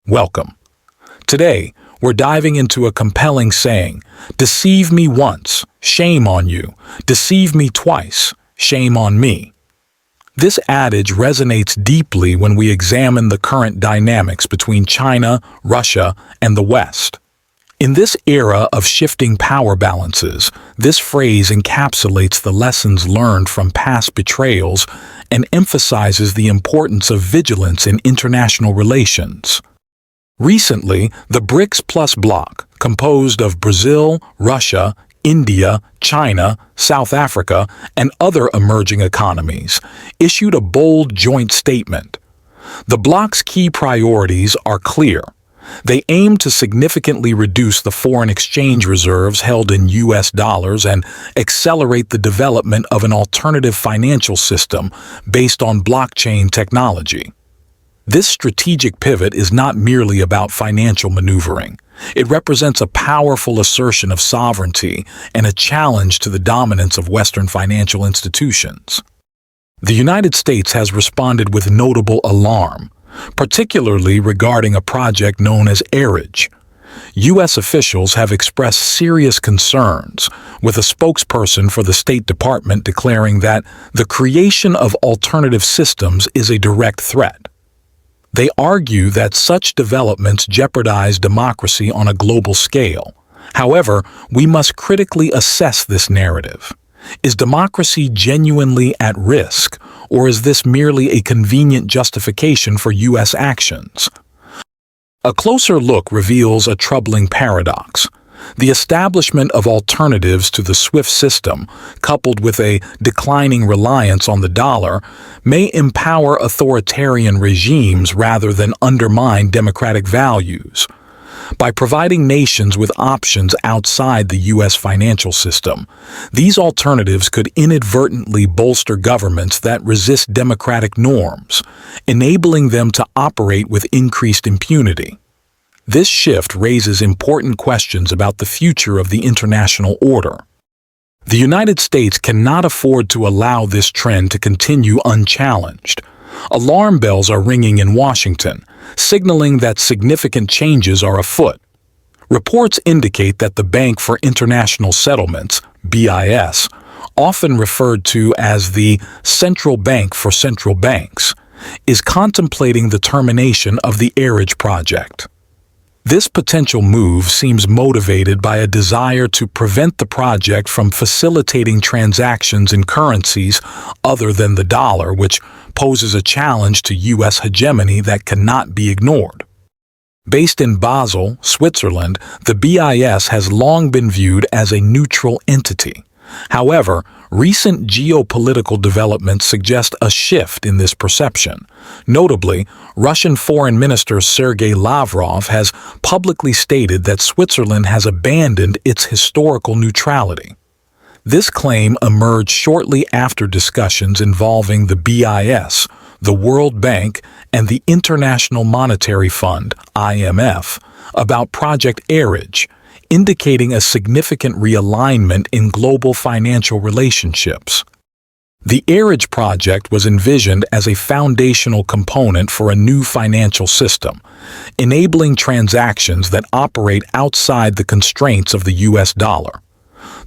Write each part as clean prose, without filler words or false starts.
Welcome. Today, we're diving into a compelling saying, "Deceive me once, shame on you. Deceive me twice, shame on me." This adage resonates deeply when we examine the current dynamics between China, Russia, and the West. In this era of shifting power balances, this phrase encapsulates the lessons learned from past betrayals and emphasizes the importance of vigilance in international relations. Recently, the BRICS Plus Bloc, composed of Brazil, Russia, India, China, South Africa, and other emerging economies, issued a bold joint statement. The bloc's key priorities are clear. They aim to significantly reduce the foreign exchange reserves held in U.S. dollars and accelerate the development of an alternative financial system based on blockchain technology. This strategic pivot is not merely about financial maneuvering. It represents a powerful assertion of sovereignty and a challenge to the dominance of Western financial institutions. The United States has responded with notable alarm, particularly regarding a project known as Eridge. U.S. officials have expressed serious concerns, with a spokesperson for the State Department declaring that the creation of alternative systems is a direct threat. They argue that such developments jeopardize democracy on a global scale. However, we must critically assess this narrative. Is democracy genuinely at risk, or is this merely a convenient justification for U.S. actions? A closer look reveals a troubling paradox. The establishment of alternatives to the SWIFT system, coupled with a declining reliance on the dollar, may empower authoritarian regimes rather than undermine democratic values. By providing nations with options outside the U.S. financial system, these alternatives could inadvertently bolster governments that resist democratic norms, enabling them to operate with increased impunity. This shift raises important questions about the future of the international order. The United States cannot afford to allow this trend to continue unchallenged. Alarm bells are ringing in Washington, signaling that significant changes are afoot. Reports indicate that the Bank for International Settlements, BIS, often referred to as the Central Bank for Central Banks, is contemplating the termination of the Eridge project. This potential move seems motivated by a desire to prevent the project from facilitating transactions in currencies other than the dollar, which poses a challenge to U.S. hegemony that cannot be ignored. Based in Basel, Switzerland, the BIS has long been viewed as a neutral entity. However, recent geopolitical developments suggest a shift in this perception. Notably, Russian Foreign Minister Sergei Lavrov has publicly stated that Switzerland has abandoned its historical neutrality. This claim emerged shortly after discussions involving the BIS, the World Bank, and the International Monetary Fund, IMF, about Project Eridge, indicating a significant realignment in global financial relationships. The Eridge project was envisioned as a foundational component for a new financial system, enabling transactions that operate outside the constraints of the U.S. dollar.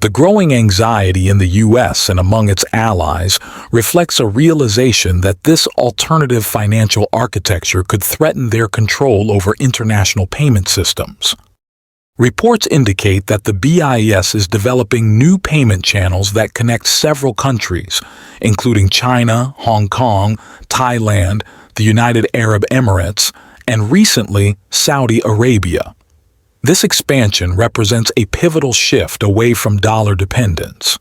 The growing anxiety in the U.S. and among its allies reflects a realization that this alternative financial architecture could threaten their control over international payment systems. Reports indicate that the BIS is developing new payment channels that connect several countries, including China, Hong Kong, Thailand, the United Arab Emirates, and recently, Saudi Arabia. This expansion represents a pivotal shift away from dollar dependence.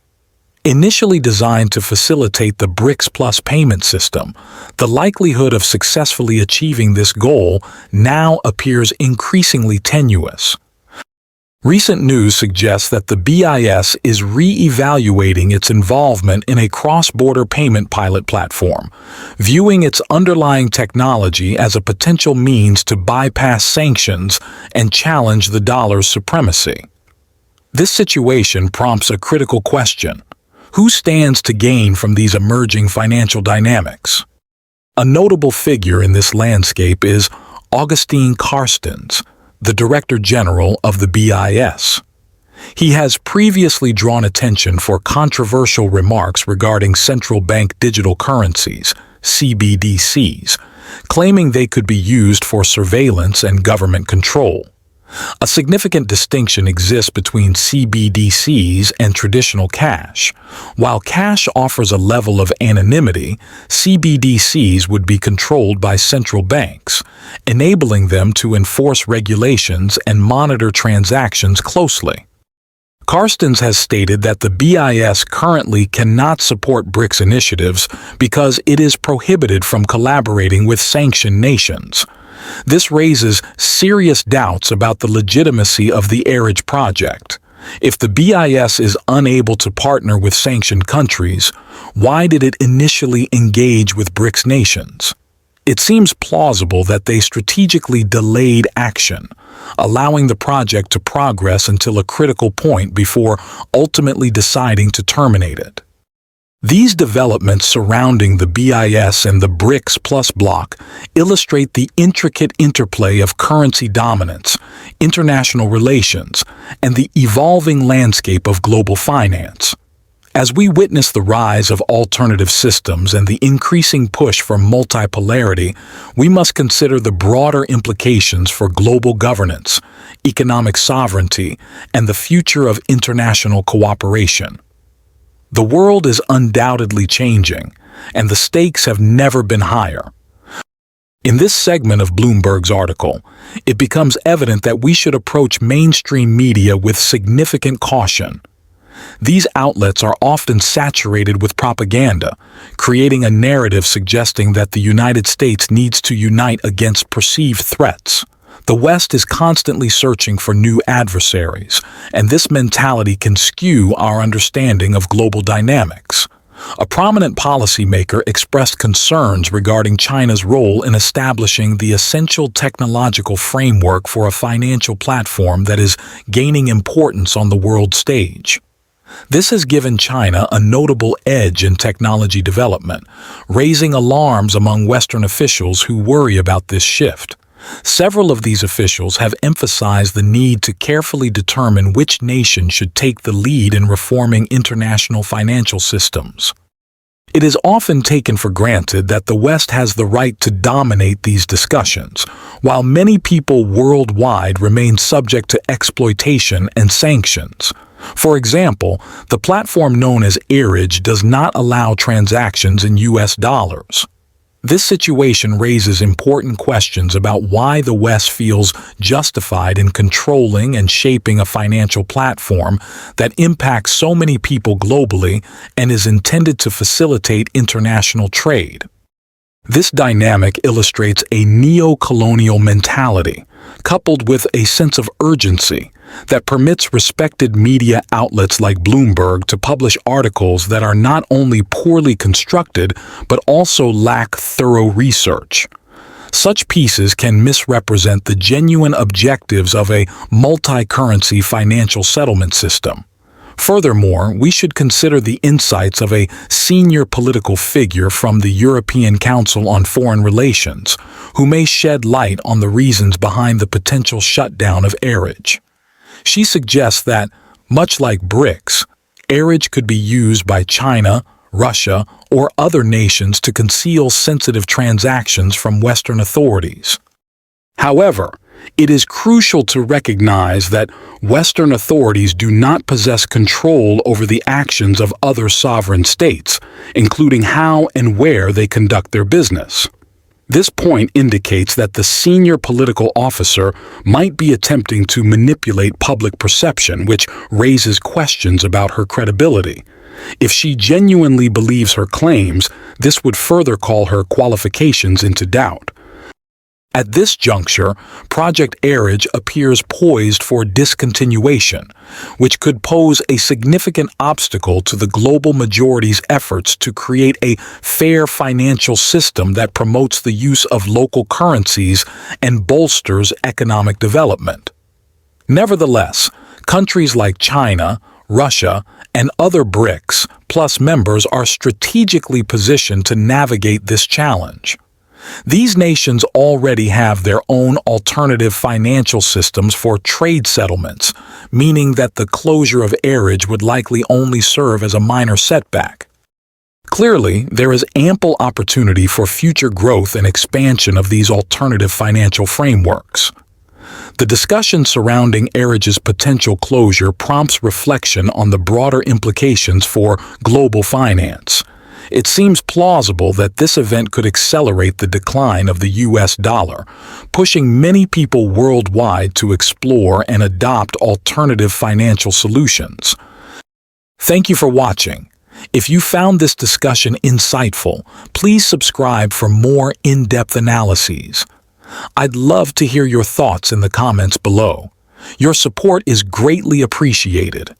Initially designed to facilitate the BRICS Plus payment system, the likelihood of successfully achieving this goal now appears increasingly tenuous. Recent news suggests that the BIS is re-evaluating its involvement in a cross-border payment pilot platform, viewing its underlying technology as a potential means to bypass sanctions and challenge the dollar's supremacy. This situation prompts a critical question: who stands to gain from these emerging financial dynamics? A notable figure in this landscape is Augustin Carstens, the Director General of the BIS. He has previously drawn attention for controversial remarks regarding central bank digital currencies, CBDCs, claiming they could be used for surveillance and government control. A significant distinction exists between CBDCs and traditional cash. While cash offers a level of anonymity, CBDCs would be controlled by central banks, enabling them to enforce regulations and monitor transactions closely. Carstens has stated that the BIS currently cannot support BRICS initiatives because it is prohibited from collaborating with sanctioned nations. This raises serious doubts about the legitimacy of the Eridge project. If the BIS is unable to partner with sanctioned countries, why did it initially engage with BRICS nations? It seems plausible that they strategically delayed action, allowing the project to progress until a critical point before ultimately deciding to terminate it. These developments surrounding the BIS and the BRICS Plus Bloc illustrate the intricate interplay of currency dominance, international relations, and the evolving landscape of global finance. As we witness the rise of alternative systems and the increasing push for multipolarity, we must consider the broader implications for global governance, economic sovereignty, and the future of international cooperation. The world is undoubtedly changing, and the stakes have never been higher. In this segment of Bloomberg's article, it becomes evident that we should approach mainstream media with significant caution. These outlets are often saturated with propaganda, creating a narrative suggesting that the United States needs to unite against perceived threats. The West is constantly searching for new adversaries, and this mentality can skew our understanding of global dynamics. A prominent policymaker expressed concerns regarding China's role in establishing the essential technological framework for a financial platform that is gaining importance on the world stage. This has given China a notable edge in technology development, raising alarms among Western officials who worry about this shift. Several of these officials have emphasized the need to carefully determine which nation should take the lead in reforming international financial systems. It is often taken for granted that the West has the right to dominate these discussions, while many people worldwide remain subject to exploitation and sanctions. For example, the platform known as Eridge does not allow transactions in US dollars. This situation raises important questions about why the West feels justified in controlling and shaping a financial platform that impacts so many people globally and is intended to facilitate international trade. This dynamic illustrates a neo-colonial mentality, coupled with a sense of urgency that permits respected media outlets like Bloomberg to publish articles that are not only poorly constructed but also lack thorough research. Such pieces can misrepresent the genuine objectives of a multi-currency financial settlement system. Furthermore, we should consider the insights of a senior political figure from the European Council on Foreign Relations, who may shed light on the reasons behind the potential shutdown of Eridge. She suggests that, much like BRICS, Eridge could be used by China, Russia, or other nations to conceal sensitive transactions from Western authorities. However, it is crucial to recognize that Western authorities do not possess control over the actions of other sovereign states, including how and where they conduct their business. This point indicates that the senior political officer might be attempting to manipulate public perception, which raises questions about her credibility. If she genuinely believes her claims, this would further call her qualifications into doubt. At this juncture, Project Eridge appears poised for discontinuation, which could pose a significant obstacle to the global majority's efforts to create a fair financial system that promotes the use of local currencies and bolsters economic development. Nevertheless, countries like China, Russia, and other BRICS Plus members are strategically positioned to navigate this challenge. These nations already have their own alternative financial systems for trade settlements, meaning that the closure of Eridge would likely only serve as a minor setback. Clearly, there is ample opportunity for future growth and expansion of these alternative financial frameworks. The discussion surrounding Eridge's potential closure prompts reflection on the broader implications for global finance. It seems plausible that this event could accelerate the decline of the US dollar, pushing many people worldwide to explore and adopt alternative financial solutions. Thank you for watching. If you found this discussion insightful, please subscribe for more in-depth analyses. I'd love to hear your thoughts in the comments below. Your support is greatly appreciated.